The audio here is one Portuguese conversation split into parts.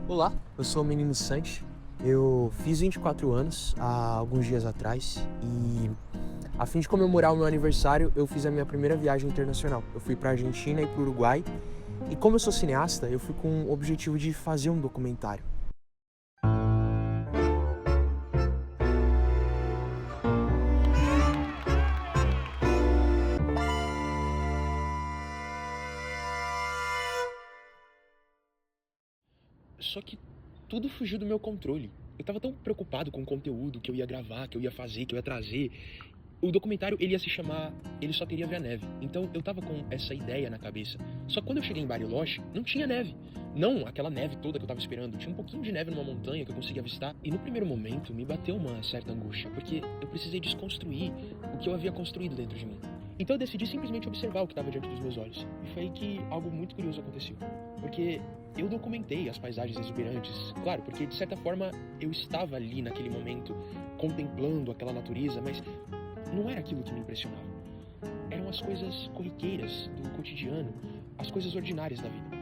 Olá, eu sou o menino Santi. Eu fiz 24 anos há alguns dias atrás e, a fim de comemorar o meu aniversário, eu fiz a minha primeira viagem internacional. Eu fui para a Argentina e para o Uruguai e, como eu sou cineasta, eu fui com o objetivo de fazer um documentário. Só que tudo fugiu do meu controle. Eu tava tão preocupado com o conteúdo que eu ia gravar, que eu ia fazer, que eu ia trazer. O documentário, ele ia se chamar Ele Só Queria Ver a Neve. Então eu tava com essa ideia na cabeça. Só que quando eu cheguei em Bariloche, não tinha neve. Não aquela neve toda que eu tava esperando. Tinha um pouquinho de neve numa montanha que eu conseguia avistar. E no primeiro momento me bateu uma certa angústia, porque eu precisei desconstruir o que eu havia construído dentro de mim. Então eu decidi simplesmente observar o que estava diante dos meus olhos. E foi aí que algo muito curioso aconteceu. Porque eu documentei as paisagens exuberantes. Claro, porque de certa forma eu estava ali naquele momento, contemplando aquela natureza, mas não era aquilo que me impressionava. Eram as coisas corriqueiras do cotidiano, as coisas ordinárias da vida.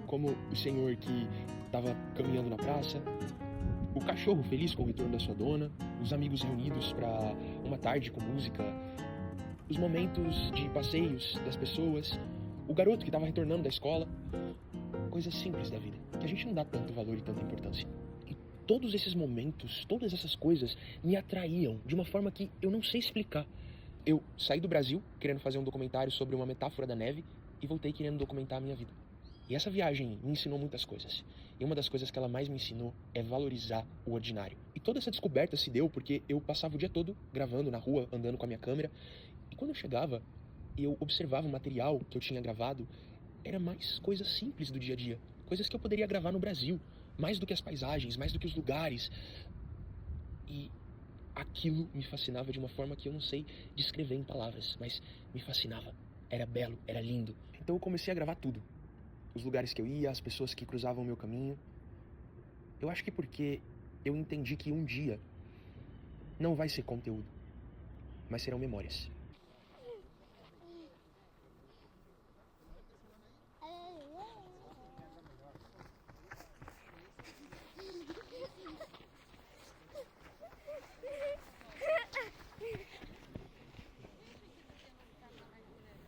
Como o senhor que estava caminhando na praça, o cachorro feliz com o retorno da sua dona, os amigos reunidos para uma tarde com música, os momentos de passeios das pessoas, o garoto que estava retornando da escola, coisas simples da vida, que a gente não dá tanto valor e tanta importância. E todos esses momentos, todas essas coisas me atraíam de uma forma que eu não sei explicar. Eu saí do Brasil querendo fazer um documentário sobre uma metáfora da neve e voltei querendo documentar a minha vida. E essa viagem me ensinou muitas coisas. E uma das coisas que ela mais me ensinou é valorizar o ordinário. E toda essa descoberta se deu porque eu passava o dia todo gravando na rua, andando com a minha câmera. E quando eu chegava e eu observava o material que eu tinha gravado, era mais coisas simples do dia a dia. Coisas que eu poderia gravar no Brasil. Mais do que as paisagens, mais do que os lugares. E aquilo me fascinava de uma forma que eu não sei descrever em palavras, mas me fascinava. Era belo, era lindo. Então eu comecei a gravar tudo. Os lugares que eu ia, as pessoas que cruzavam o meu caminho. Eu acho que porque eu entendi que um dia não vai ser conteúdo, mas serão memórias.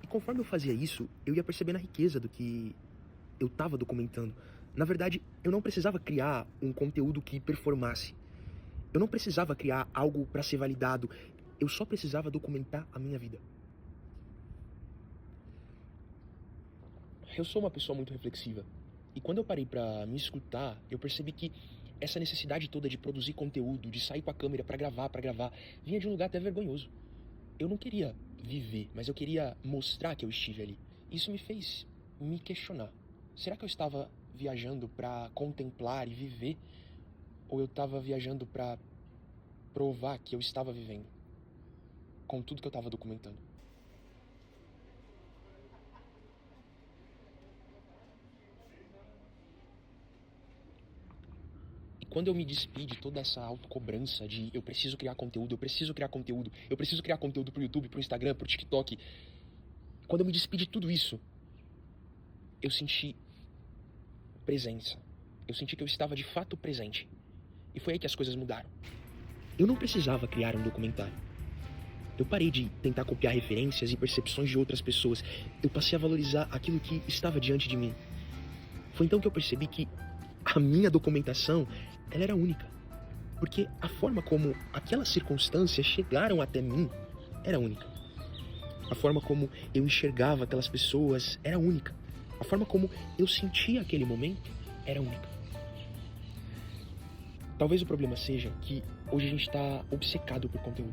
E conforme eu fazia isso, eu ia percebendo a riqueza do que eu estava documentando. Na verdade, eu não precisava criar um conteúdo que performasse. Eu não precisava criar algo para ser validado. Eu só precisava documentar a minha vida. Eu sou uma pessoa muito reflexiva. E quando eu parei para me escutar, eu percebi que essa necessidade toda de produzir conteúdo, de sair com a câmera para gravar, vinha de um lugar até vergonhoso. Eu não queria viver, mas eu queria mostrar que eu estive ali. Isso me fez me questionar. Será que eu estava viajando para contemplar e viver? Ou eu estava viajando para provar que eu estava vivendo? Com tudo que eu estava documentando. E quando eu me despi de toda essa autocobrança de eu preciso criar conteúdo, eu preciso criar conteúdo, eu preciso criar conteúdo pro YouTube, pro Instagram, pro TikTok. Quando eu me despi de tudo isso, eu senti presença. Eu senti que eu estava de fato presente. E foi aí que as coisas mudaram. Eu não precisava criar um documentário. Eu parei de tentar copiar referências e percepções de outras pessoas. Eu passei a valorizar aquilo que estava diante de mim. Foi então que eu percebi que a minha documentação, ela era única. Porque a forma como aquelas circunstâncias chegaram até mim era única. A forma como eu enxergava aquelas pessoas era única. A forma como eu sentia aquele momento era única. Talvez o problema seja que hoje a gente está obcecado por conteúdo.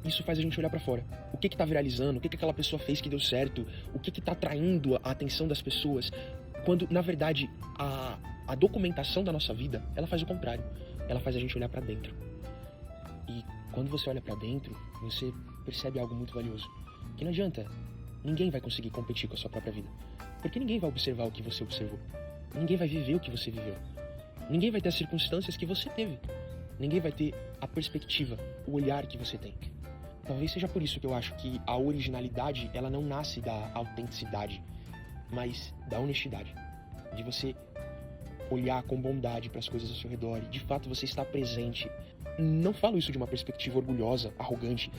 E isso faz a gente olhar pra fora. O que tá viralizando? O que aquela pessoa fez que deu certo? O que tá atraindo a atenção das pessoas? Quando, na verdade, a documentação da nossa vida, ela faz o contrário. Ela faz a gente olhar pra dentro. E quando você olha pra dentro, você percebe algo muito valioso. Que não adianta. Ninguém vai conseguir competir com a sua própria vida. Porque ninguém vai observar o que você observou. Ninguém vai viver o que você viveu. Ninguém vai ter as circunstâncias que você teve. Ninguém vai ter a perspectiva, o olhar que você tem. Talvez seja por isso que eu acho que a originalidade, ela não nasce da autenticidade, mas da honestidade. De você olhar com bondade para as coisas ao seu redor e, de fato, você estar presente. Não falo isso de uma perspectiva orgulhosa, arrogante,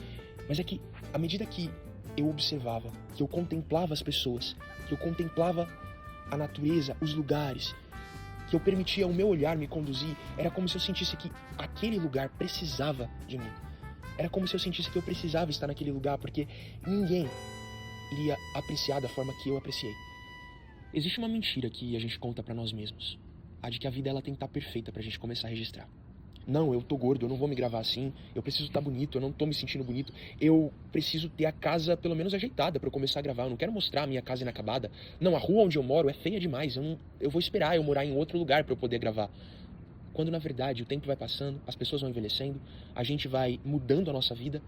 mas é que, à medida que eu observava, que eu contemplava as pessoas, que eu contemplava a natureza, os lugares, que eu permitia o meu olhar me conduzir, era como se eu sentisse que aquele lugar precisava de mim. Era como se eu sentisse que eu precisava estar naquele lugar, porque ninguém iria apreciar da forma que eu apreciei. Existe uma mentira que a gente conta pra nós mesmos. A de que a vida ela tem que estar perfeita pra gente começar a registrar. Não, eu tô gordo, eu não vou me gravar assim, eu preciso estar bonito, eu não tô me sentindo bonito, eu preciso ter a casa pelo menos ajeitada pra eu começar a gravar, eu não quero mostrar a minha casa inacabada. Não, a rua onde eu moro é feia demais, eu vou esperar eu morar em outro lugar pra eu poder gravar. Quando na verdade o tempo vai passando, as pessoas vão envelhecendo, a gente vai mudando a nossa vida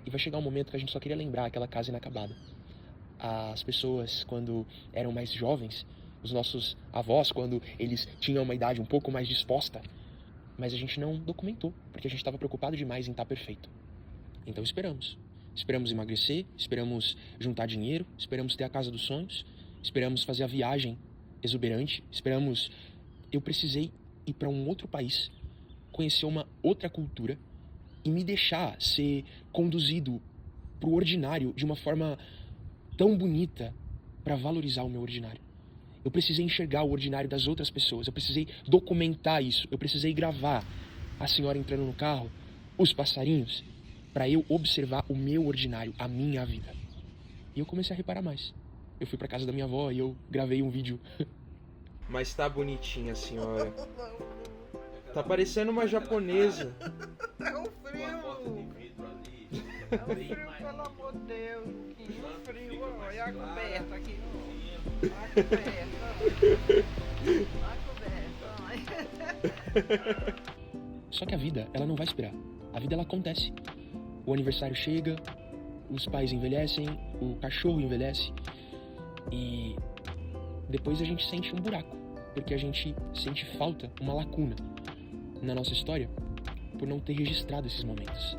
e vai chegar um momento que a gente só queria lembrar aquela casa inacabada. As pessoas quando eram mais jovens, os nossos avós quando eles tinham uma idade um pouco mais disposta, mas a gente não documentou, porque a gente estava preocupado demais em estar perfeito. Então esperamos. Esperamos emagrecer, esperamos juntar dinheiro, esperamos ter a casa dos sonhos, esperamos fazer a viagem exuberante, esperamos... Eu precisei ir para um outro país, conhecer uma outra cultura e me deixar ser conduzido para o ordinário de uma forma tão bonita para valorizar o meu ordinário. Eu precisei enxergar o ordinário das outras pessoas, eu precisei documentar isso, eu precisei gravar a senhora entrando no carro, os passarinhos, para eu observar o meu ordinário, a minha vida. E eu comecei a reparar mais. Eu fui para casa da minha avó e eu gravei um vídeo. Mas tá bonitinha a senhora. Tá parecendo uma japonesa. É um frio. É um frio, pelo amor de Deus. Que frio. Olha a coberta aqui. A coberta. Só que a vida, ela não vai esperar. A vida, ela acontece. O aniversário chega, os pais envelhecem, o cachorro envelhece e depois a gente sente um buraco, porque a gente sente falta, uma lacuna na nossa história por não ter registrado esses momentos.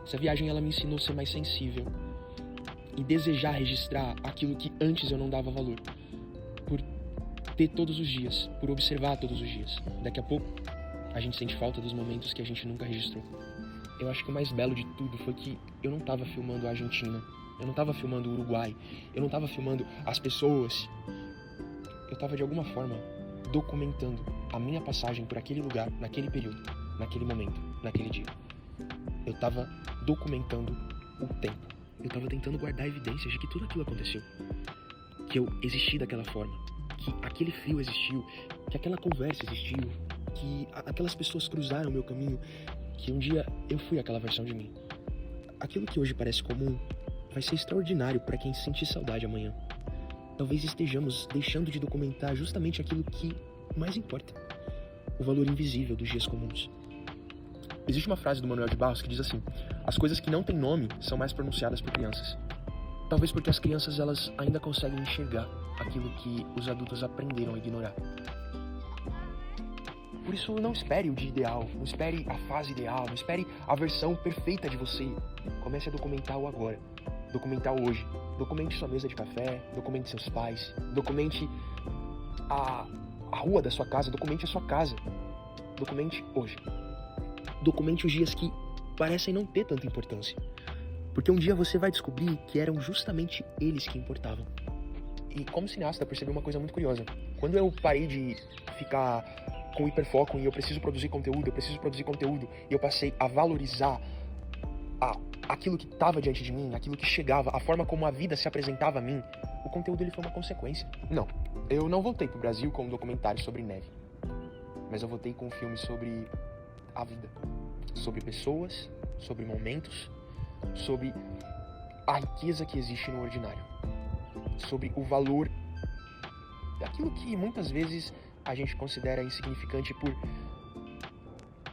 Essa viagem, ela me ensinou a ser mais sensível e desejar registrar aquilo que antes eu não dava valor, por ter todos os dias, por observar todos os dias. Daqui a pouco, a gente sente falta dos momentos que a gente nunca registrou. Eu acho que o mais belo de tudo foi que eu não estava filmando a Argentina, eu não estava filmando o Uruguai, eu não estava filmando as pessoas. Eu estava, de alguma forma, documentando a minha passagem por aquele lugar, naquele período, naquele momento, naquele dia. Eu estava documentando o tempo. Eu estava tentando guardar evidências de que tudo aquilo aconteceu. Que eu existi daquela forma, que aquele frio existiu, que aquela conversa existiu, que aquelas pessoas cruzaram o meu caminho, que um dia eu fui aquela versão de mim. Aquilo que hoje parece comum vai ser extraordinário para quem sentir saudade amanhã. Talvez estejamos deixando de documentar justamente aquilo que mais importa, o valor invisível dos dias comuns. Existe uma frase do Manuel de Barros que diz assim: as coisas que não têm nome são mais pronunciadas por crianças. Talvez porque as crianças, elas ainda conseguem enxergar aquilo que os adultos aprenderam a ignorar. Por isso, não espere o dia ideal, não espere a fase ideal, não espere a versão perfeita de você. Comece a documentar o agora, documentar o hoje. Documente sua mesa de café, documente seus pais, documente a rua da sua casa, documente a sua casa. Documente hoje. Documente os dias que parecem não ter tanta importância. Porque um dia você vai descobrir que eram justamente eles que importavam. E como cineasta, eu percebi uma coisa muito curiosa. Quando eu parei de ficar com hiperfoco em eu preciso produzir conteúdo, e eu passei a valorizar aquilo que estava diante de mim, aquilo que chegava, a forma como a vida se apresentava a mim, o conteúdo ele foi uma consequência. Não, eu não voltei pro Brasil com um documentário sobre neve, mas eu voltei com um filme sobre a vida, sobre pessoas, sobre momentos, sobre a riqueza que existe no ordinário, sobre o valor daquilo que muitas vezes a gente considera insignificante por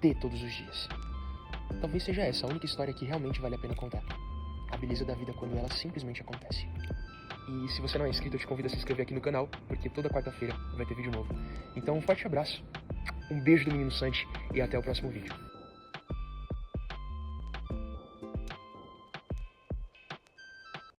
ter todos os dias. Talvez seja essa a única história que realmente vale a pena contar. A beleza da vida quando ela simplesmente acontece. E se você não é inscrito, eu te convido a se inscrever aqui no canal, porque toda quarta-feira vai ter vídeo novo. Então, um forte abraço. Um beijo do Menino Santi e até o próximo vídeo.